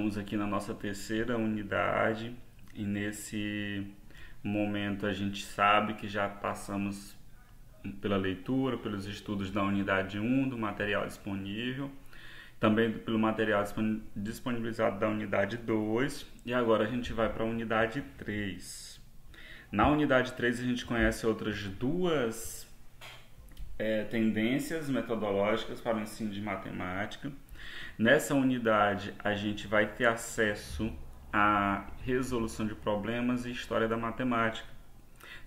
Estamos aqui na nossa terceira unidade e nesse momento a gente sabe que já passamos pela leitura, pelos estudos da unidade 1 do material disponível, também pelo material disponibilizado da unidade 2 e agora a gente vai para a unidade 3. Na unidade 3 a gente conhece outras duas tendências metodológicas para o ensino de matemática. Nessa unidade a gente vai ter acesso à resolução de problemas e história da matemática,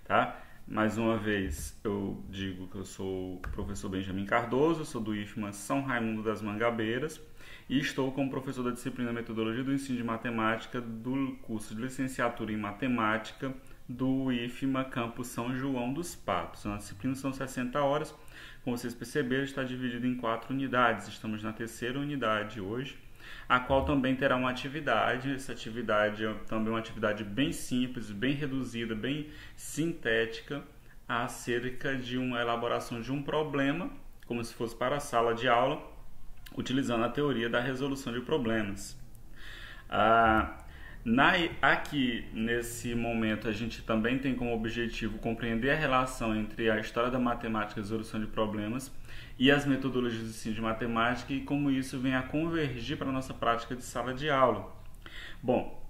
tá? Mais uma vez eu digo que eu sou o professor Benjamin Cardoso, sou do IFMA São Raimundo das Mangabeiras e estou como professor da disciplina Metodologia do Ensino de Matemática do curso de Licenciatura em Matemática do IFMA Campus São João dos Patos. A disciplina são 60 horas. Como vocês perceberam, está dividido em 4 unidades. Estamos na terceira unidade hoje, a qual também terá uma atividade. Essa atividade é também uma atividade bem simples, bem reduzida, bem sintética, acerca de uma elaboração de um problema, como se fosse para a sala de aula, utilizando a teoria da resolução de problemas. Aqui, nesse momento, a gente também tem como objetivo compreender a relação entre a história da matemática e a resolução de problemas e as metodologias de ensino de matemática e como isso vem a convergir para a nossa prática de sala de aula. Bom,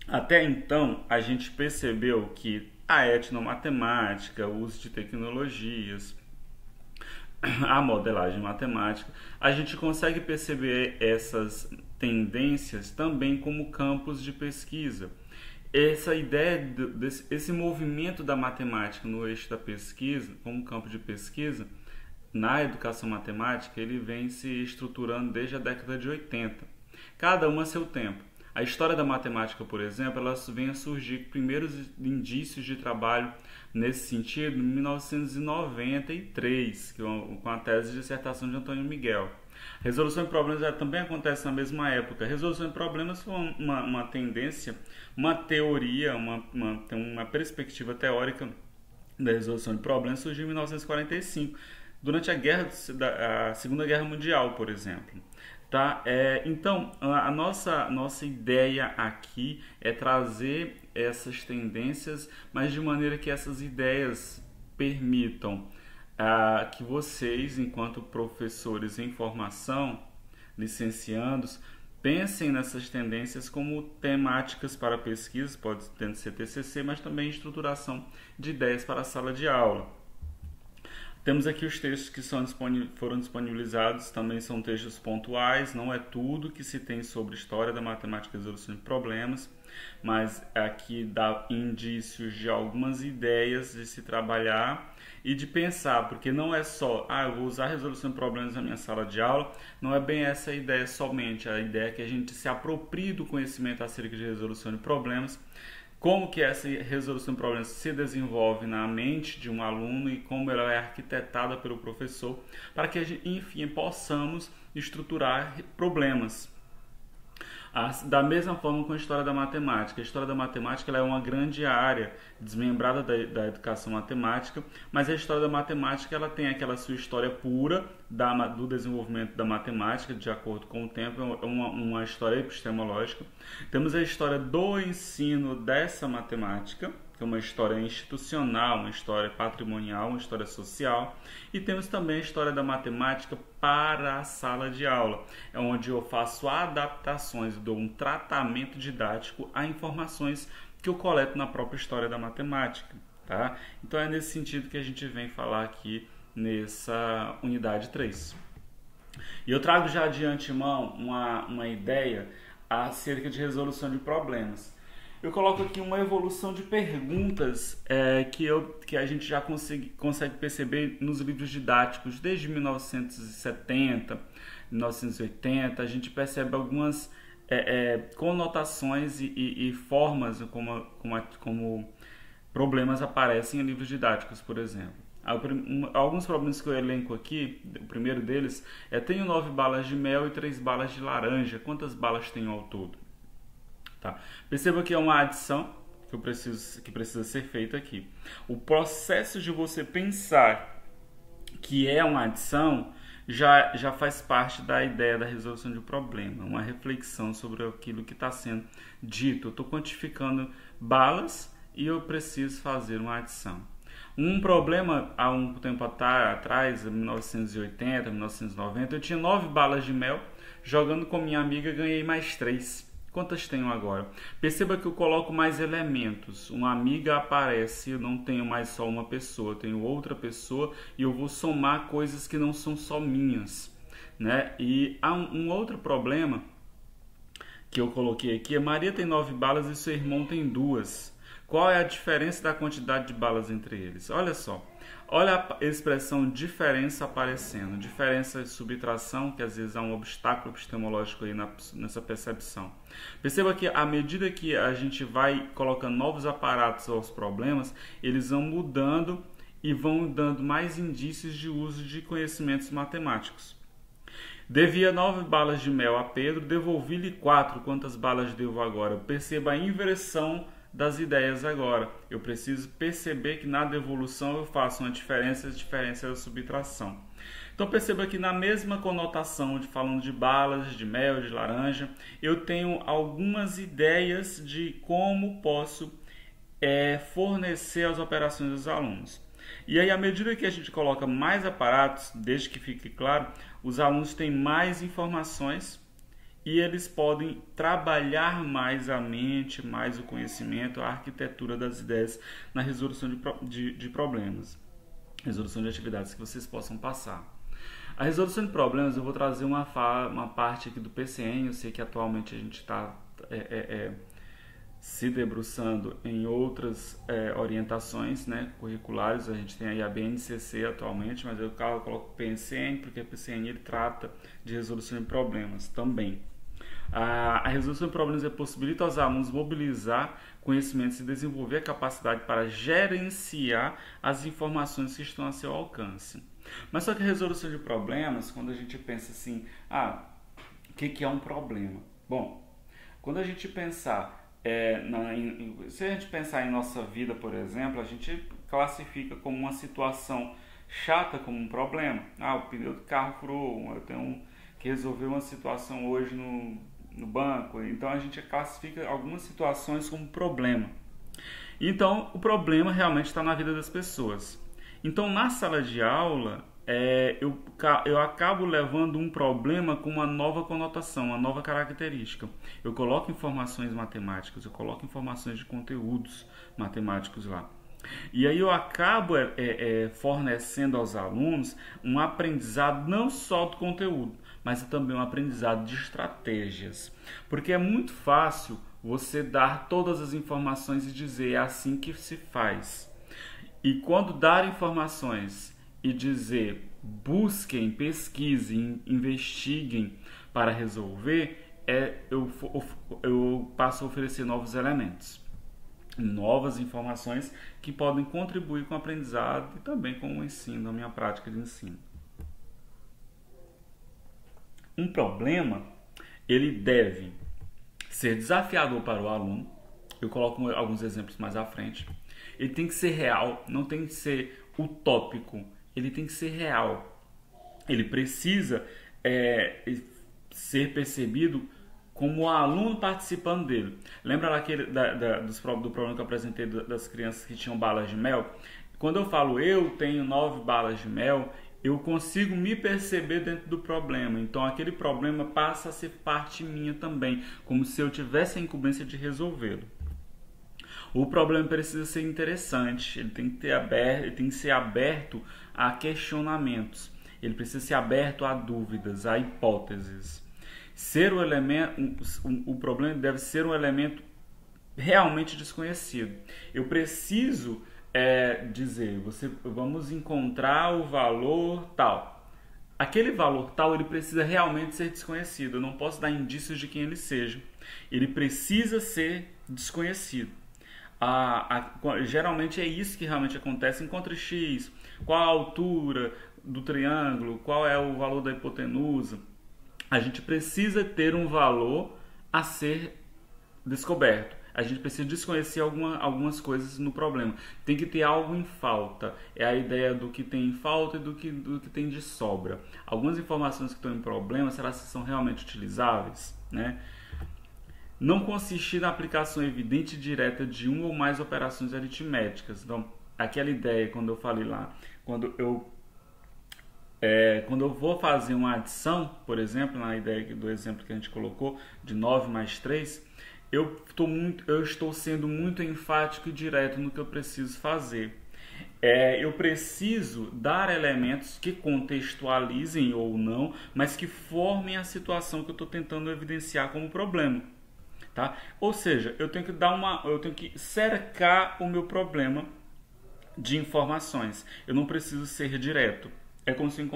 até então, a gente percebeu que a etnomatemática, o uso de tecnologias, a modelagem matemática, a gente consegue perceber essas tendências também como campos de pesquisa. Essa ideia esse movimento da matemática no eixo da pesquisa, como campo de pesquisa, na educação matemática, ele vem se estruturando desde a década de 80. Cada uma a seu tempo. A história da matemática, por exemplo, ela vem a surgir primeiros indícios de trabalho nesse sentido em 1993, com a tese de dissertação de Antônio Miguel. Resolução de problemas também acontece na mesma época. Resolução de problemas foi uma tendência, uma teoria, uma perspectiva teórica da resolução de problemas surgiu em 1945, durante a Segunda Guerra Mundial, por exemplo. Tá? Então, a nossa ideia aqui é trazer essas tendências, mas de maneira que essas ideias permitam que vocês, enquanto professores em formação, licenciandos, pensem nessas tendências como temáticas para pesquisa, pode ser TCC, mas também estruturação de ideias para a sala de aula. Temos aqui os textos que foram disponibilizados, também são textos pontuais, não é tudo que se tem sobre história da matemática e resolução de problemas, mas aqui dá indícios de algumas ideias de se trabalhar e de pensar, porque não é só, eu vou usar a resolução de problemas na minha sala de aula, não é bem essa a ideia somente, a ideia é que a gente se aproprie do conhecimento acerca de resolução de problemas, como que essa resolução de problemas se desenvolve na mente de um aluno e como ela é arquitetada pelo professor, para que, enfim, possamos estruturar problemas. Da mesma forma com a história da matemática. A história da matemática ela é uma grande área desmembrada da educação matemática, mas a história da matemática ela tem aquela sua história pura do desenvolvimento da matemática, de acordo com o tempo, é uma história epistemológica. Temos a história do ensino dessa matemática, que é uma história institucional, uma história patrimonial, uma história social. E temos também a história da matemática para a sala de aula, é onde eu faço adaptações, dou um tratamento didático a informações que eu coleto na própria história da matemática. Tá? Então é nesse sentido que a gente vem falar aqui nessa unidade 3. E eu trago já de antemão uma ideia acerca de resolução de problemas. Eu coloco aqui uma evolução de perguntas que a gente já consegue perceber nos livros didáticos desde 1970, 1980. A gente percebe algumas conotações e formas como problemas aparecem em livros didáticos, por exemplo. Alguns problemas que eu elenco aqui, o primeiro deles tenho 9 balas de mel e 3 balas de laranja. Quantas balas tenho ao todo? Tá. Perceba que é uma adição que precisa ser feita aqui. O processo de você pensar que é uma adição já faz parte da ideia da resolução de um problema, uma reflexão sobre aquilo que está sendo dito. Eu estou quantificando balas e eu preciso fazer uma adição. Um problema, há um tempo atrás, em 1980, 1990, eu tinha 9 balas de mel, jogando com minha amiga ganhei mais 3. Quantas tenho agora? Perceba que eu coloco mais elementos. Uma amiga aparece, eu não tenho mais só uma pessoa, eu tenho outra pessoa e eu vou somar coisas que não são só minhas, né? E há um outro problema que eu coloquei aqui, Maria tem 9 balas e seu irmão tem 2. Qual é a diferença da quantidade de balas entre eles? Olha só, olha a expressão diferença aparecendo, diferença de subtração, que às vezes há um obstáculo epistemológico aí nessa percepção. Perceba que à medida que a gente vai colocando novos aparatos aos problemas, eles vão mudando e vão dando mais indícios de uso de conhecimentos matemáticos. Devia 9 balas de mel a Pedro, devolvi-lhe 4. Quantas balas devo agora? Perceba a inversão das ideias agora. Eu preciso perceber que na devolução eu faço uma diferença, a diferença é a subtração. Então perceba que na mesma conotação de falando de balas, de mel, de laranja, eu tenho algumas ideias de como posso fornecer as operações dos alunos. E aí, à medida que a gente coloca mais aparatos, desde que fique claro, os alunos têm mais informações e eles podem trabalhar mais a mente, mais o conhecimento, a arquitetura das ideias na resolução de problemas, resolução de atividades que vocês possam passar. A resolução de problemas, eu vou trazer uma parte aqui do PCN. Eu sei que atualmente a gente está se debruçando em outras orientações, né, curriculares. A gente tem aí a BNCC atualmente, mas eu coloco o PCN porque o PCN ele trata de resolução de problemas também. A resolução de problemas possibilita aos alunos mobilizar conhecimentos e desenvolver a capacidade para gerenciar as informações que estão a seu alcance. Mas só que a resolução de problemas, quando a gente pensa assim, o que é um problema? Bom, quando a gente pensar, se a gente pensar em nossa vida, por exemplo, a gente classifica como uma situação chata como um problema. O pneu do carro furou, eu tenho que resolver uma situação hoje no banco. Então a gente classifica algumas situações como problema. Então o problema realmente está na vida das pessoas. Então na sala de aula eu acabo levando um problema com uma nova conotação, uma nova característica. Eu coloco informações matemáticas, eu coloco informações de conteúdos matemáticos lá. E aí eu acabo fornecendo aos alunos um aprendizado não só do conteúdo, mas também um aprendizado de estratégias. Porque é muito fácil você dar todas as informações e dizer é assim que se faz. E quando dar informações e dizer busquem, pesquisem, investiguem para resolver, eu passo a oferecer novos elementos, novas informações que podem contribuir com o aprendizado e também com o ensino, a minha prática de ensino. Um problema, ele deve ser desafiador para o aluno. Eu coloco alguns exemplos mais à frente. Ele tem que ser real, não tem que ser utópico. Ele tem que ser real. Ele precisa ser percebido como o aluno participando dele. Lembra lá do problema que eu apresentei das crianças que tinham balas de mel? Quando eu falo eu tenho 9 balas de mel, eu consigo me perceber dentro do problema. Então aquele problema passa a ser parte minha também, como se eu tivesse a incumbência de resolvê-lo. O problema precisa ser interessante, ele tem que ser aberto a questionamentos, ele precisa ser aberto a dúvidas, a hipóteses. O problema deve ser um elemento realmente desconhecido. Eu preciso dizer, vamos encontrar o valor tal. Aquele valor tal, ele precisa realmente ser desconhecido. Eu não posso dar indícios de quem ele seja. Ele precisa ser desconhecido. Geralmente é isso que realmente acontece. Encontre X, qual a altura do triângulo, qual é o valor da hipotenusa. A gente precisa ter um valor a ser descoberto. A gente precisa desconhecer algumas coisas no problema. Tem que ter algo em falta. É a ideia do que tem em falta e do que tem de sobra. Algumas informações que estão em problema, será que são realmente utilizáveis, né? Não consistir na aplicação evidente e direta de uma ou mais operações aritméticas. Então, aquela ideia, quando eu falei lá, quando eu vou fazer uma adição, por exemplo, na ideia do exemplo que a gente colocou, de 9 mais 3, eu estou sendo muito enfático e direto no que eu preciso fazer. Eu preciso dar elementos que contextualizem ou não, mas que formem a situação que eu estou tentando evidenciar como problema. Tá? Ou seja, eu tenho que cercar o meu problema de informações. Eu não preciso ser direto. É como se eu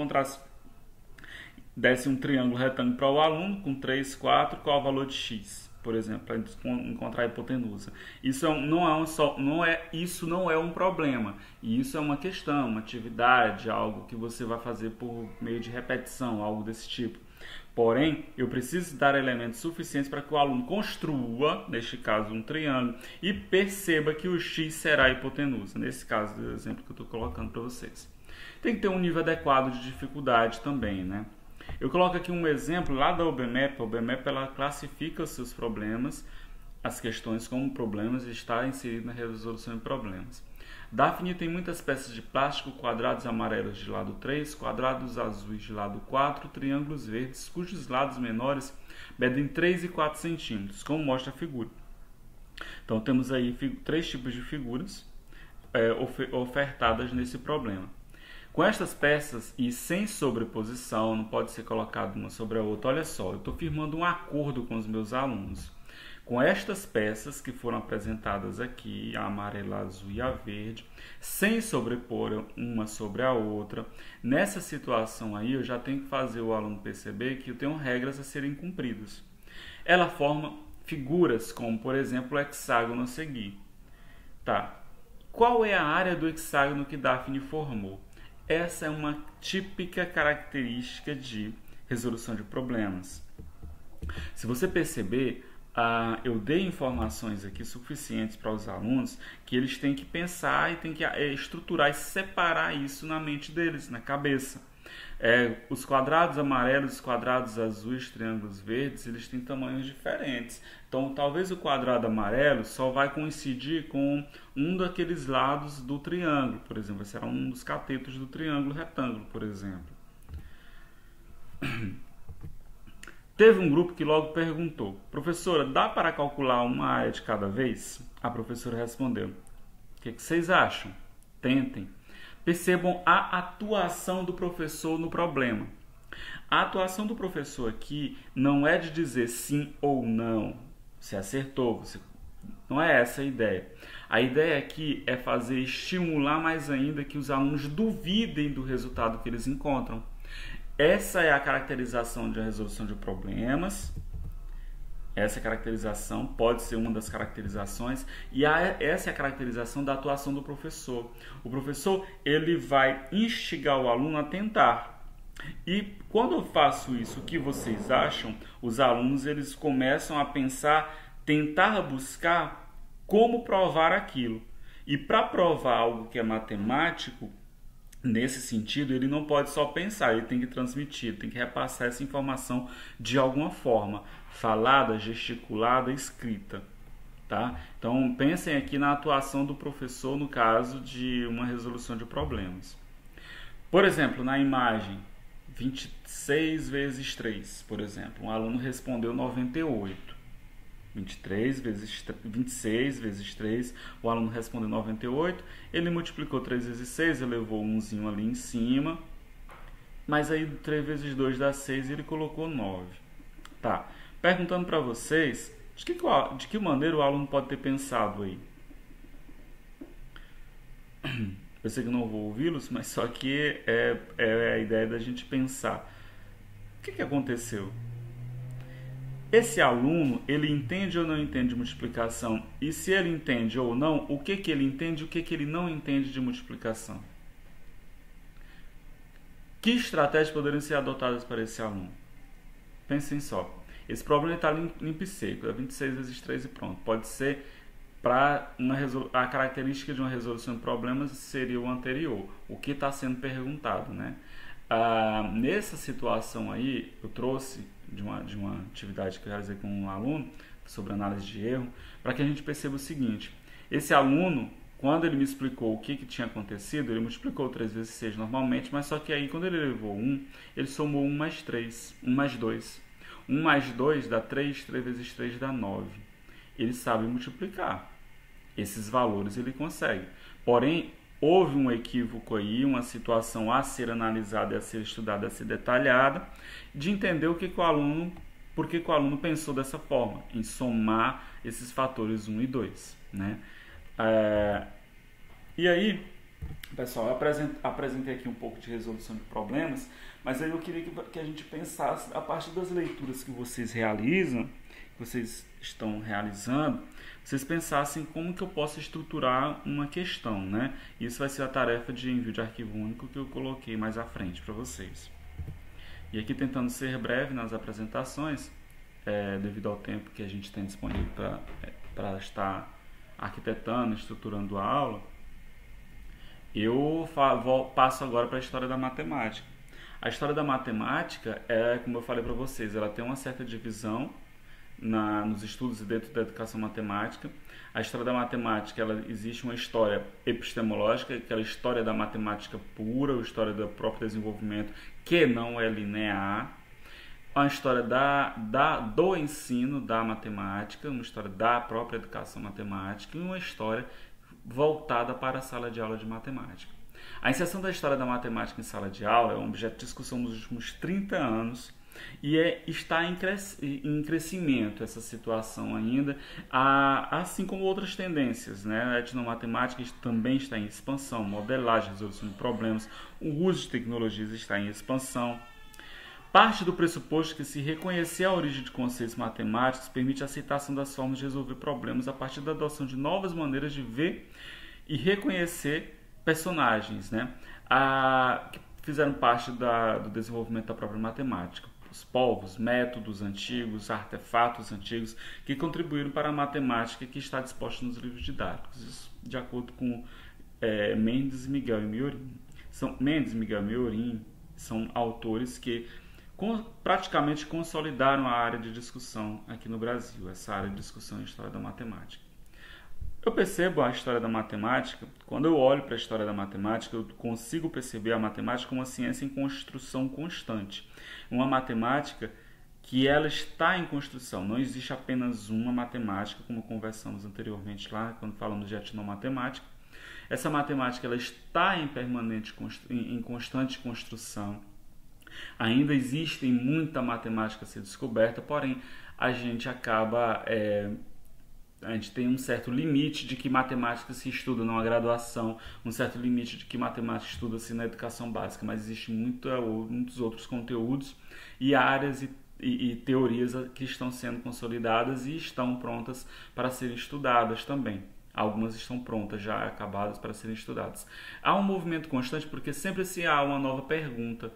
desse um triângulo retângulo para o aluno com 3, 4, qual é o valor de x, por exemplo, para encontrar a hipotenusa. Isso não é um problema. E isso é uma questão, uma atividade, algo que você vai fazer por meio de repetição, algo desse tipo. Porém, eu preciso dar elementos suficientes para que o aluno construa, neste caso, um triângulo e perceba que o x será a hipotenusa, nesse caso do exemplo que eu estou colocando para vocês. Tem que ter um nível adequado de dificuldade também, né? Eu coloco aqui um exemplo lá da OBMAP. A OBMAP ela classifica os seus problemas, as questões como problemas e está inserido na resolução de problemas. Daphne tem muitas peças de plástico, quadrados amarelos de lado 3, quadrados azuis de lado 4, triângulos verdes, cujos lados menores medem 3 e 4 centímetros, como mostra a figura. Então temos aí 3 tipos de figuras ofertadas nesse problema. Com estas peças e sem sobreposição, não pode ser colocado uma sobre a outra. Olha só, eu estou firmando um acordo com os meus alunos. Com estas peças que foram apresentadas aqui, a amarela, a azul e a verde, sem sobrepor uma sobre a outra, nessa situação aí eu já tenho que fazer o aluno perceber que eu tenho regras a serem cumpridas. Ela forma figuras como, por exemplo, o hexágono a seguir. Tá. Qual é a área do hexágono que Daphne formou? Essa é uma típica característica de resolução de problemas. Se você perceber, eu dei informações aqui suficientes para os alunos que eles têm que pensar e têm que estruturar e separar isso na mente deles, na cabeça. Os quadrados amarelos, os quadrados azuis, triângulos verdes, eles têm tamanhos diferentes. Então, talvez o quadrado amarelo só vai coincidir com um daqueles lados do triângulo, por exemplo. Será um dos catetos do triângulo retângulo, por exemplo. Teve um grupo que logo perguntou: professora, dá para calcular uma área de cada vez? A professora respondeu: o que vocês acham? Tentem. Percebam a atuação do professor no problema. A atuação do professor aqui não é de dizer sim ou não. Você acertou, não é essa a ideia. A ideia aqui é estimular mais ainda que os alunos duvidem do resultado que eles encontram. Essa é a caracterização de resolução de problemas. Essa caracterização pode ser uma das caracterizações e essa é a caracterização da atuação do professor. O professor ele vai instigar o aluno a tentar. E quando eu faço isso, o que vocês acham? Os alunos eles começam a pensar, tentar buscar como provar aquilo. E para provar algo que é matemático, nesse sentido, ele não pode só pensar, ele tem que transmitir, tem que repassar essa informação de alguma forma, falada, gesticulada, escrita, tá? Então, pensem aqui na atuação do professor no caso de uma resolução de problemas. Por exemplo, na imagem 26 vezes 3, por exemplo, um aluno respondeu 98. 26 vezes 3, o aluno respondeu 98, ele multiplicou 3 vezes 6, elevou umzinho ali em cima, mas aí 3 vezes 2 dá 6 e ele colocou 9. Tá, perguntando para vocês, de que maneira o aluno pode ter pensado aí? Eu sei que não vou ouvi-los, mas só que é a ideia da gente pensar. O que aconteceu? Esse aluno, ele entende ou não entende de multiplicação? E se ele entende ou não, o que ele entende e o que ele não entende de multiplicação? Que estratégias poderiam ser adotadas para esse aluno? Pensem só. Esse problema está limpo e seco, é 26 vezes 3 e pronto. Pode ser para a característica de uma resolução de problemas seria o anterior, o que está sendo perguntado, né? Nessa situação aí, eu trouxe de uma atividade que eu realizei com um aluno sobre análise de erro, para que a gente perceba o seguinte: esse aluno, quando ele me explicou o que tinha acontecido, ele multiplicou 3 vezes 6 normalmente, mas só que aí quando ele levou 1, ele somou 1 mais 3, 1 mais 2. 1 mais 2 dá 3, 3 vezes 3 dá 9. Ele sabe multiplicar. Esses valores ele consegue. Porém, houve um equívoco aí, uma situação a ser analisada, a ser estudada, a ser detalhada, de entender por que o aluno pensou dessa forma, em somar esses fatores 1 e 2, né? E aí, pessoal, eu apresentei aqui um pouco de resolução de problemas, mas aí eu queria que a gente pensasse, a partir das leituras que vocês realizam, que vocês estão realizando, vocês pensassem como que eu posso estruturar uma questão, né? Isso vai ser a tarefa de envio de arquivo único que eu coloquei mais à frente para vocês. E aqui, tentando ser breve nas apresentações, devido ao tempo que a gente tem disponível para estar arquitetando, estruturando a aula, eu passo agora para a história da matemática. A história da matemática como eu falei para vocês, ela tem uma certa divisão nos estudos e dentro da educação matemática. A história da matemática, existe uma história epistemológica, aquela história da matemática pura, a história do próprio desenvolvimento, que não é linear. Uma história do ensino da matemática, uma história da própria educação matemática e uma história voltada para a sala de aula de matemática. A inserção da história da matemática em sala de aula é um objeto de discussão nos últimos 30 anos e está em crescimento essa situação ainda, assim como outras tendências, né? A etnomatemática também está em expansão, modelagem, resolução de problemas, o uso de tecnologias está em expansão. Parte do pressuposto que se reconhecer a origem de conceitos matemáticos permite a aceitação das formas de resolver problemas a partir da adoção de novas maneiras de ver e reconhecer personagens, né? Que fizeram parte do desenvolvimento da própria matemática. Os povos, métodos antigos, artefatos antigos que contribuíram para a matemática que está disposta nos livros didáticos. Isso de acordo com Mendes, Miguel e Miorim. Mendes, Miguel e Miorim são autores que praticamente consolidaram a área de discussão aqui no Brasil, essa área de discussão em história da matemática. Eu percebo a história da matemática, quando eu olho para a história da matemática, eu consigo perceber a matemática como uma ciência em construção constante. Uma matemática que ela está em construção, não existe apenas uma matemática, como conversamos anteriormente lá, quando falamos de etnomatemática. Essa matemática ela está em constante construção. Ainda existe muita matemática a ser descoberta, porém a gente tem um certo limite de que matemática se estuda numa graduação, um certo limite de que matemática estuda-se na educação básica, mas existe muitos outros conteúdos e áreas e teorias que estão sendo consolidadas e estão prontas para serem estudadas também. Algumas estão prontas, já acabadas para serem estudadas. Há um movimento constante porque sempre se há uma nova pergunta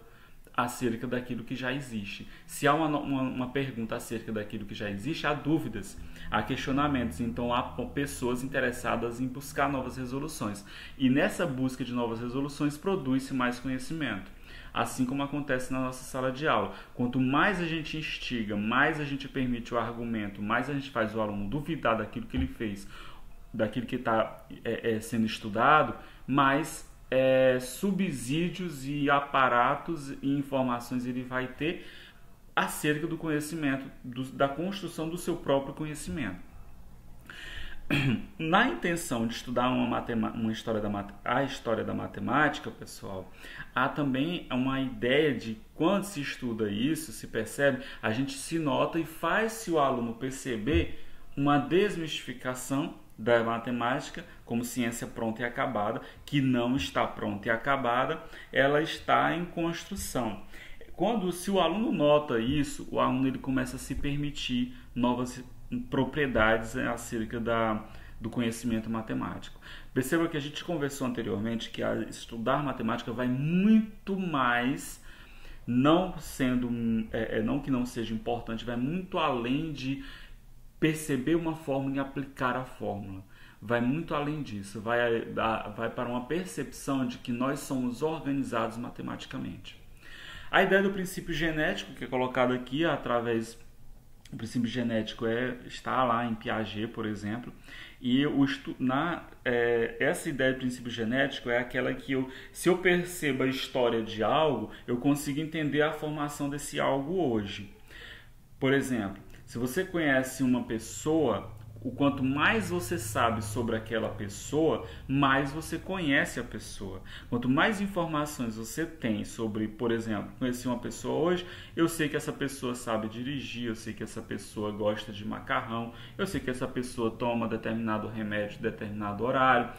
acerca daquilo que já existe. Se há uma pergunta acerca daquilo que já existe, há dúvidas, há questionamentos, então há pessoas interessadas em buscar novas resoluções. E nessa busca de novas resoluções produz-se mais conhecimento. Assim como acontece na nossa sala de aula. Quanto mais a gente instiga, mais a gente permite o argumento, mais a gente faz o aluno duvidar daquilo que ele fez, daquilo que está sendo estudado, mais subsídios e aparatos e informações ele vai ter acerca do conhecimento, da construção do seu próprio conhecimento. Na intenção de estudar a história da matemática, pessoal, há também uma ideia de quando se estuda isso, se percebe, a gente se nota e faz-se o aluno perceber uma desmistificação da matemática como ciência pronta e acabada, que não está pronta e acabada, ela está em construção. Se o aluno nota isso, o aluno ele começa a se permitir novas propriedades acerca do conhecimento matemático. Perceba que a gente conversou anteriormente que estudar matemática vai muito mais não sendo, não que não seja importante, vai muito além de perceber uma fórmula e aplicar a fórmula. Vai muito além disso, vai para uma percepção de que nós somos organizados matematicamente. A ideia do princípio genético, que é colocado aqui através o princípio genético está lá em Piaget, por exemplo, e essa ideia de princípio genético é aquela que se eu percebo a história de algo, eu consigo entender a formação desse algo hoje. Por exemplo, se você conhece uma pessoa, o quanto mais você sabe sobre aquela pessoa, mais você conhece a pessoa. Quanto mais informações você tem sobre, por exemplo, conheci uma pessoa hoje, eu sei que essa pessoa sabe dirigir, eu sei que essa pessoa gosta de macarrão, eu sei que essa pessoa toma determinado remédio em determinado horário.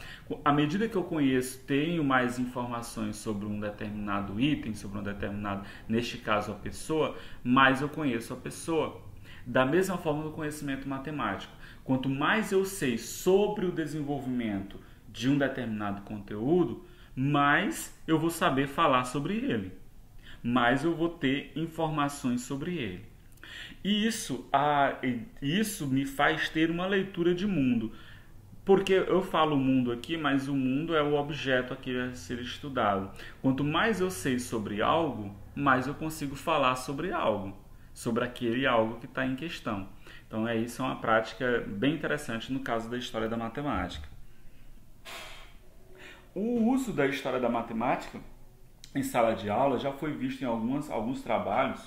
À medida que eu conheço, tenho mais informações sobre um determinado item, sobre um determinado, neste caso a pessoa, mais eu conheço a pessoa. Da mesma forma no conhecimento matemático. Quanto mais eu sei sobre o desenvolvimento de um determinado conteúdo, mais eu vou saber falar sobre ele, mais eu vou ter informações sobre ele. E isso me faz ter uma leitura de mundo. Porque eu falo mundo aqui, mas o mundo é o objeto aqui a ser estudado. Quanto mais eu sei sobre algo, mais eu consigo falar sobre algo, sobre aquele algo que está em questão. Então isso é uma prática bem interessante no caso da história da matemática. O uso da história da matemática em sala de aula já foi visto em alguns trabalhos.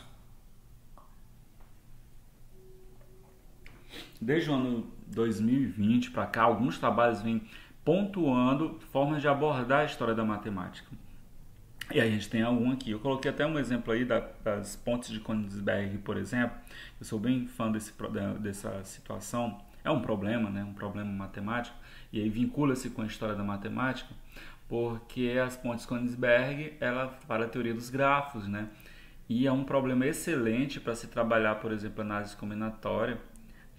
Desde o ano 2020 para cá, alguns trabalhos vêm pontuando formas de abordar a história da matemática. E aí a gente tem algum aqui. Eu coloquei até um exemplo aí das pontes de Königsberg, por exemplo. Eu sou bem fã dessa situação. É um problema, né? Um problema matemático. E aí vincula-se com a história da matemática, porque as pontes Königsberg, ela fala a teoria dos grafos, né? E é um problema excelente para se trabalhar, por exemplo, análise combinatória,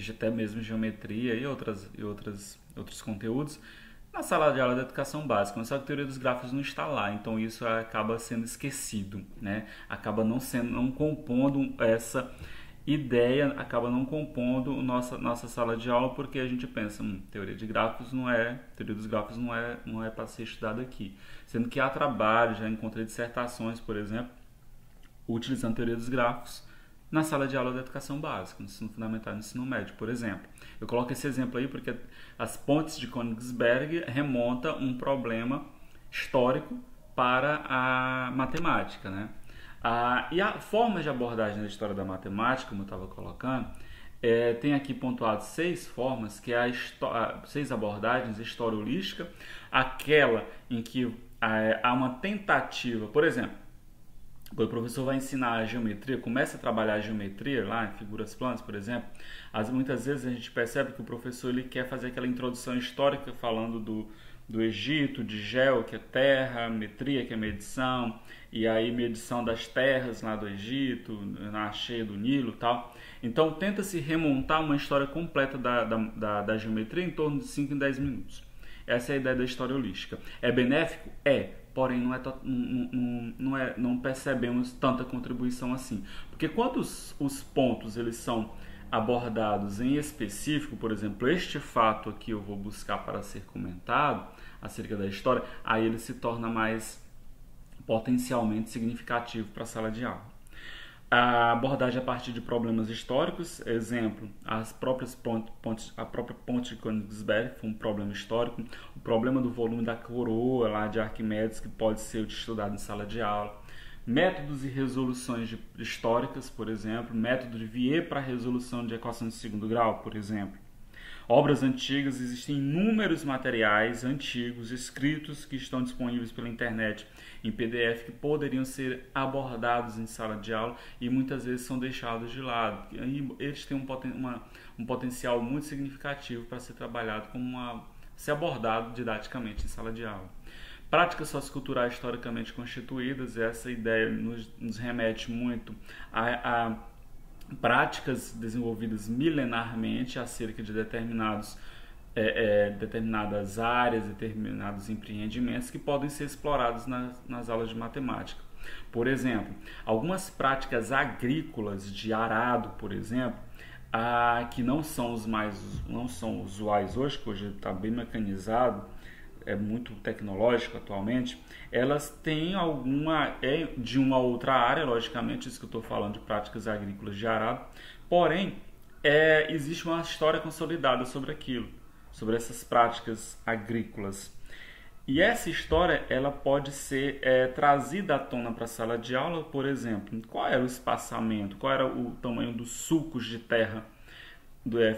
até mesmo geometria e outros conteúdos, na sala de aula da educação básica, mas só que a teoria dos grafos não está lá, então isso acaba sendo esquecido, né? Acaba não compondo essa ideia, acaba não compondo nossa sala de aula, porque a gente pensa, teoria dos grafos não é para ser estudada aqui, sendo que há trabalhos, já encontrei dissertações, por exemplo, utilizando a teoria dos grafos na sala de aula da educação básica, no ensino fundamental e no ensino médio, por exemplo. Eu coloco esse exemplo aí porque as pontes de Königsberg remontam um problema histórico para a matemática, né? E a forma de abordagem da história da matemática, como eu estava colocando, tem aqui pontuado 6 formas, que é 6 abordagens: história holística, aquela em que há uma tentativa, por exemplo, quando o professor vai ensinar a geometria, começa a trabalhar a geometria lá em figuras planas, por exemplo, muitas vezes a gente percebe que o professor ele quer fazer aquela introdução histórica falando do Egito, de geo, que é terra, metria, que é medição, e aí medição das terras lá do Egito, na cheia do Nilo e tal. Então tenta-se remontar uma história completa da geometria em torno de 5 em 10 minutos. Essa é a ideia da história holística. É benéfico? Porém não percebemos tanta contribuição assim. Porque quando os pontos eles são abordados em específico, por exemplo, este fato aqui eu vou buscar para ser comentado acerca da história, aí ele se torna mais potencialmente significativo para a sala de aula. A abordagem a partir de problemas históricos, exemplo, a própria ponte de Königsberg foi um problema histórico, o problema do volume da coroa lá de Arquimedes, que pode ser estudado em sala de aula, métodos e resoluções históricas, por exemplo, método de Vier para resolução de equações de segundo grau, por exemplo. Obras antigas, existem inúmeros materiais antigos, escritos, que estão disponíveis pela internet em PDF, que poderiam ser abordados em sala de aula e muitas vezes são deixados de lado. E eles têm um potencial muito significativo para ser trabalhado, ser abordado didaticamente em sala de aula. Práticas socioculturais historicamente constituídas, essa ideia nos remete muito a práticas desenvolvidas milenarmente acerca de determinados determinadas áreas, determinados empreendimentos que podem ser explorados nas aulas de matemática. Por exemplo, algumas práticas agrícolas de arado, por exemplo, que não são usuais hoje, que hoje está bem mecanizado, é muito tecnológico atualmente, elas têm de uma outra área, logicamente, isso que eu estou falando de práticas agrícolas de arado, porém, existe uma história consolidada sobre aquilo, sobre essas práticas agrícolas. E essa história ela pode ser trazida à tona para a sala de aula, por exemplo, qual era o espaçamento, qual era o tamanho dos sulcos de terra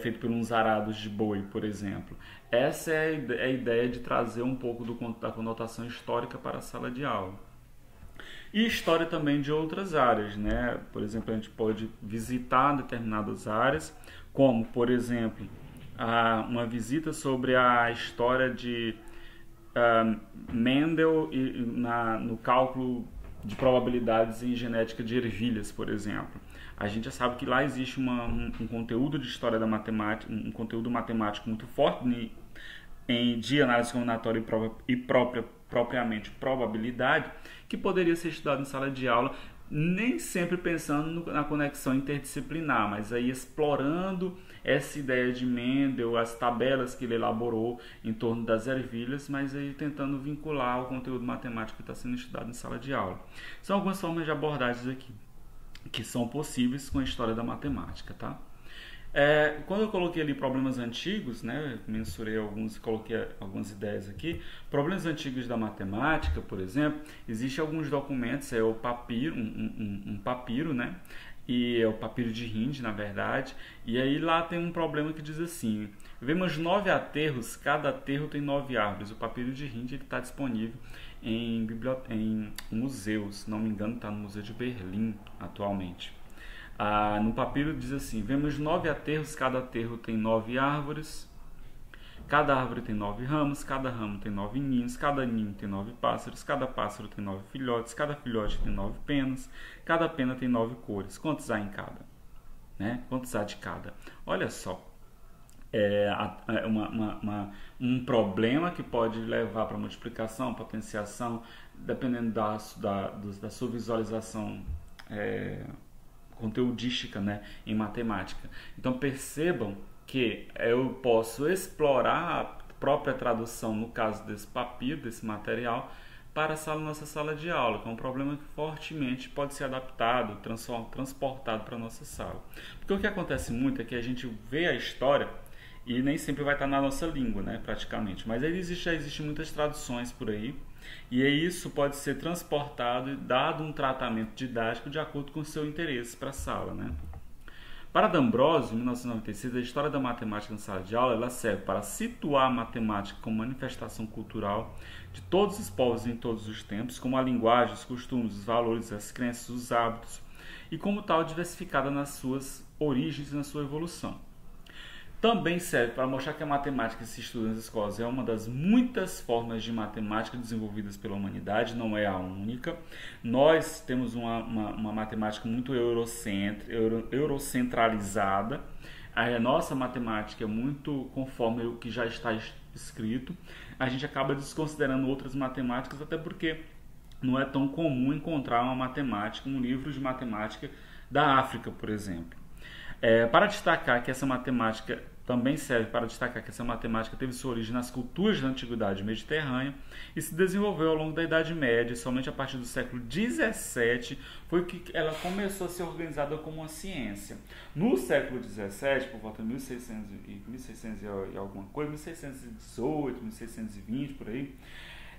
feito por uns arados de boi, por exemplo. Essa é a ideia de trazer um pouco da conotação histórica para a sala de aula. E história também de outras áreas, né? Por exemplo, a gente pode visitar determinadas áreas, como, por exemplo, uma visita sobre a história de Mendel no cálculo de probabilidades em genética de ervilhas, por exemplo. A gente já sabe que lá existe um conteúdo de história da matemática, um conteúdo matemático muito forte de análise combinatória e propriamente probabilidade, que poderia ser estudado em sala de aula, nem sempre pensando na conexão interdisciplinar, mas aí explorando essa ideia de Mendel, as tabelas que ele elaborou em torno das ervilhas, mas aí tentando vincular o conteúdo matemático que está sendo estudado em sala de aula. São algumas formas de abordagens aqui que são possíveis com a história da matemática, tá? Quando eu coloquei ali problemas antigos, né, mensurei alguns e coloquei algumas ideias aqui. Problemas antigos da matemática, por exemplo, existem alguns documentos, o papiro, um papiro, né, e é o papiro de Hind, na verdade, e aí lá tem um problema que diz assim: vemos 9 aterros, cada aterro tem 9 árvores. O papiro de Hind está disponível em museus, se não me engano está no Museu de Berlim atualmente. No papiro diz assim: vemos 9 aterros, cada aterro tem 9 árvores, cada árvore tem 9 ramos, cada ramo tem 9 ninhos, cada ninho tem 9 pássaros, cada pássaro tem 9 filhotes, cada filhote tem 9 penas, cada pena tem 9 cores. Quantos há em cada? Né? Quantos há de cada? Olha só, um problema que pode levar para multiplicação, potenciação, dependendo da sua visualização conteudística, né, em matemática. Então percebam que eu posso explorar a própria tradução, no caso desse papiro, desse material, para a nossa sala de aula, que é um problema que fortemente pode ser adaptado, transportado para a nossa sala. Porque o que acontece muito é que a gente vê a história e nem sempre vai estar na nossa língua, né, praticamente. Mas já existem muitas traduções por aí, e isso pode ser transportado e dado um tratamento didático de acordo com o seu interesse para a sala, né? Para D'Ambrosio, em 1996, a história da matemática na sala de aula ela serve para situar a matemática como manifestação cultural de todos os povos em todos os tempos, como a linguagem, os costumes, os valores, as crenças, os hábitos, e como tal diversificada nas suas origens e na sua evolução. Também serve para mostrar que a matemática que se estuda nas escolas é uma das muitas formas de matemática desenvolvidas pela humanidade, não é a única. Nós temos uma matemática muito eurocentralizada. A nossa matemática é muito conforme o que já está escrito. A gente acaba desconsiderando outras matemáticas, até porque não é tão comum encontrar uma matemática, um livro de matemática da África, por exemplo. Para destacar que essa matemática também serve para destacar que essa matemática teve sua origem nas culturas da antiguidade mediterrânea e se desenvolveu ao longo da Idade Média. Somente a partir do século XVII foi que ela começou a ser organizada como uma ciência. No século XVII, por volta de 1600 e alguma coisa, 1618, 1620, por aí,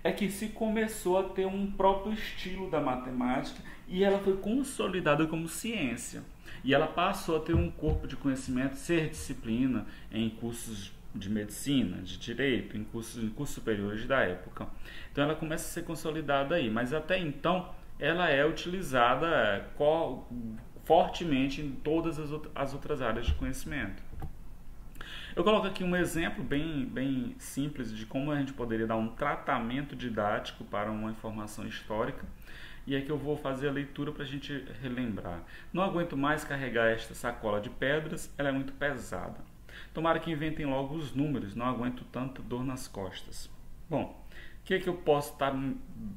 é que se começou a ter um próprio estilo da matemática e ela foi consolidada como ciência. E ela passou a ter um corpo de conhecimento, ser disciplina em cursos de medicina, de direito, em cursos superiores da época. Então ela começa a ser consolidada aí, mas até então ela é utilizada fortemente em todas as outras áreas de conhecimento. Eu coloco aqui um exemplo bem simples de como a gente poderia dar um tratamento didático para uma informação histórica. E aqui eu vou fazer a leitura para a gente relembrar. Não aguento mais carregar esta sacola de pedras, ela é muito pesada. Tomara que inventem logo os números, não aguento tanta dor nas costas. Bom, o que é que eu posso estar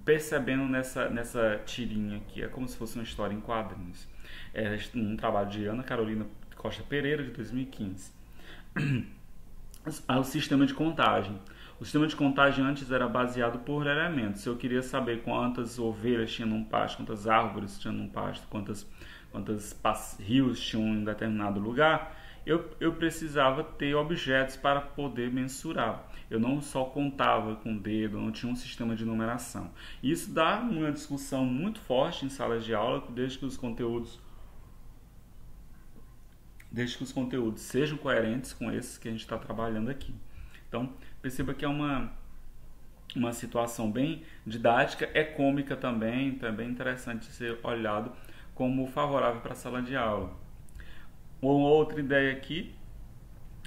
percebendo nessa tirinha aqui? É como se fosse uma história em quadrinhos. É um trabalho de Ana Carolina Costa Pereira, de 2015. O sistema de contagem. O sistema de contagem antes era baseado por elementos. Se eu queria saber quantas ovelhas tinha num pasto, quantas árvores tinha num pasto, quantos rios tinham em determinado lugar, eu precisava ter objetos para poder mensurar. Eu não só contava com o dedo, não tinha um sistema de numeração. Isso dá uma discussão muito forte em salas de aula, desde que os conteúdos sejam coerentes com esses que a gente está trabalhando aqui. Então, perceba que é uma situação bem didática, é cômica também, então é bem interessante ser olhado como favorável para a sala de aula. Uma outra ideia aqui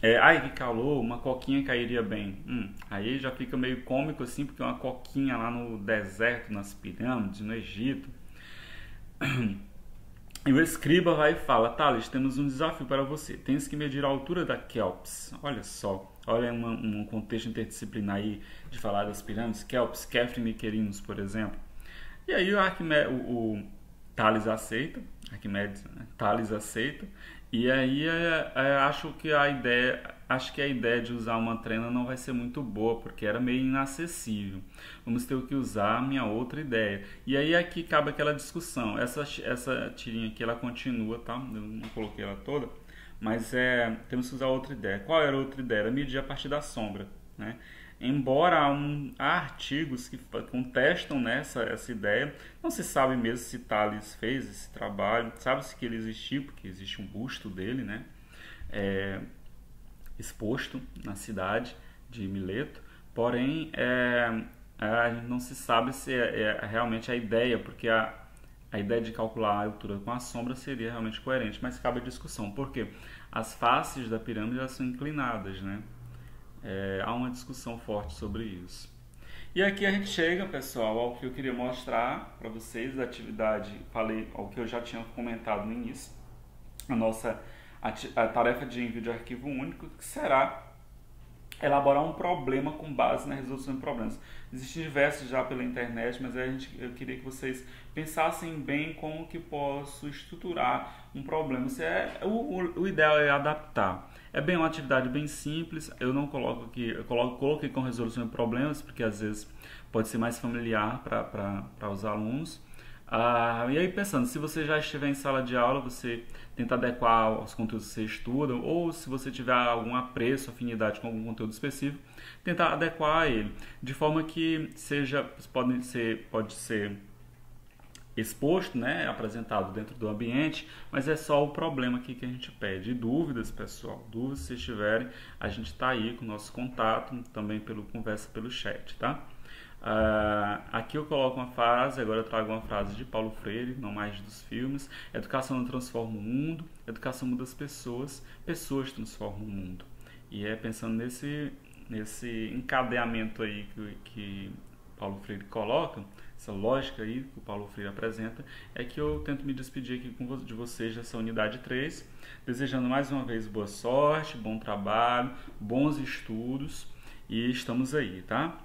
é, ai que calor, uma coquinha cairia bem. Aí já fica meio cômico assim, porque uma coquinha lá no deserto, nas pirâmides, no Egito. E o escriba vai e fala, Thales, temos um desafio para você. Tens que medir a altura da Kelps. Olha só, olha um contexto interdisciplinar aí de falar das pirâmides. Kelps, Kefren e Miquerinos, por exemplo. E aí o Thales aceita, Thales aceita. E aí acho que a ideia de usar uma trena não vai ser muito boa, porque era meio inacessível. Vamos ter que usar a minha outra ideia. E aí aqui cabe aquela discussão. Essa tirinha aqui ela continua, tá? Eu não coloquei ela toda, mas temos que usar outra ideia. Qual era a outra ideia? Era medir a partir da sombra, né? Embora há artigos que contestam essa ideia, não se sabe mesmo se Thales fez esse trabalho, sabe-se que ele existiu, porque existe um busto dele, né? Exposto na cidade de Mileto, porém a gente não se sabe se é realmente a ideia, porque a ideia de calcular a altura com a sombra seria realmente coerente, mas cabe a discussão, porque as faces da pirâmide elas são inclinadas, né? Há uma discussão forte sobre isso. E aqui a gente chega, pessoal, ao que eu queria mostrar para vocês da atividade, falei ao que eu já tinha comentado no início, a tarefa de envio de arquivo único, que será elaborar um problema com base na resolução de problemas. Existem diversos já pela internet, mas eu queria que vocês pensassem bem como que posso estruturar um problema. O ideal é adaptar. É bem uma atividade bem simples, eu não coloco aqui, coloquei com resolução de problemas, porque às vezes pode ser mais familiar para os alunos. E aí pensando, se você já estiver em sala de aula, você tenta adequar aos conteúdos que você estuda, ou se você tiver algum apreço, afinidade com algum conteúdo específico, tentar adequar a ele, de forma que pode ser exposto, né, apresentado dentro do ambiente, mas é só o problema aqui que a gente pede. E dúvidas, pessoal, dúvidas se tiverem, a gente está aí com o nosso contato, também conversa pelo chat, tá? Aqui eu coloco uma frase, agora eu trago uma frase de Paulo Freire, não mais dos filmes. Educação não transforma o mundo, educação muda as pessoas, pessoas transformam o mundo. E pensando nesse encadeamento aí que Paulo Freire coloca, essa lógica aí que o Paulo Freire apresenta, é que eu tento me despedir aqui de vocês dessa unidade 3, desejando mais uma vez boa sorte, bom trabalho, bons estudos, e estamos aí, tá?